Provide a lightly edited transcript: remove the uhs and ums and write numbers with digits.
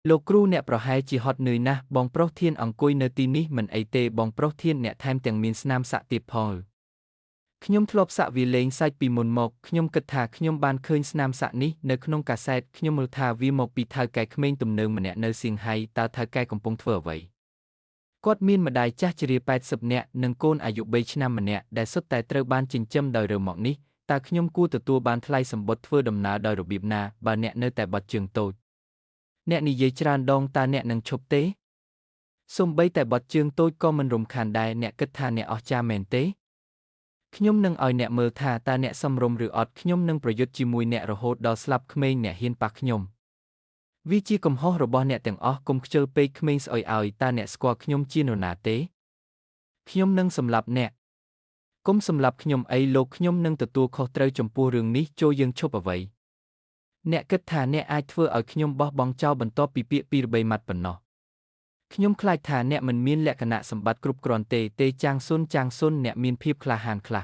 លោកគ្រូអ្នកប្រហែលជាហត់នឿយណាស់បងប្រុសធានអង្គុយនៅទីនេះមិនអីទេបងប្រុសធានអ្នកថែមទាំងមានស្នាមសាក់ទៀតផងខ្ញុំធ្លាប់សាក់វាលេងសាច់ពីមុនមកខ្ញុំគិតថាខ្ញុំបានឃើញស្នាមសាក់នេះនៅក្នុងកាសែតខ្ញុំមើលថាវាមកពីថៅកែក្មេងទំនើងម្នាក់នៅសៀងហៃតើថៅកែកំពុងធ្វើអ្វីគាត់មានម្ដាយចាស់ជ្រា80នាក់និងកូនអាយុ3ឆ្នាំម្នាក់ដែលសុទ្ធតែត្រូវបានចិញ្ចឹមដោយរើមកនេះតើខ្ញុំគួរទទួលបានថ្លៃសម្បត្តិធ្វើដំណើរដោយរបៀបណាបើអ្នកនៅតែបត់ជើងតូចអ្នកនិយាយច្រើនដងតើអ្នកនឹងឈប់ទេសូម្បីតែបត់ជើងតូចក៏មិនរំខានដែរអ្នកគិតថាអ្នកអស្ចារ្យមែនទេខ្ញុំនឹងឲ្យអ្នកមើលថាតើអ្នកសមរម្យឬអត់ខ្ញុំនឹងប្រយុទ្ធជាមួយអ្នករហូតដល់ស្លាប់ក្មេងអ្នកហ៊ានប៉ះខ្ញុំវាជាកំហុសរបស់អ្នកទាំងអស់កុំខ្ជិលពេកក្មេងស្អុយឲ្យតើអ្នកស្គាល់ខ្ញុំជានរណាទេខ្ញុំនឹងសម្លាប់អ្នកកុំសម្លាប់ខ្ញុំអីលោកខ្ញុំនឹងទទួលខុសត្រូវចំពោះរឿងនេះចូលយើងឈប់អ្វីអ្នកគិតថាអ្នកអាចធ្វើឲ្យខ្ញុំបោះបង់ចោលបន្ទាប់ពីពាក្យពីរបីម៉ាត់ប៉ុណ្ណោះខ្ញុំខ្លាចថាអ្នកមិនមានលក្ខណៈសម្បត្តិគ្រប់គ្រាន់ទេចាងស៊ុនអ្នកមានភាពក្លាហានខ្លះ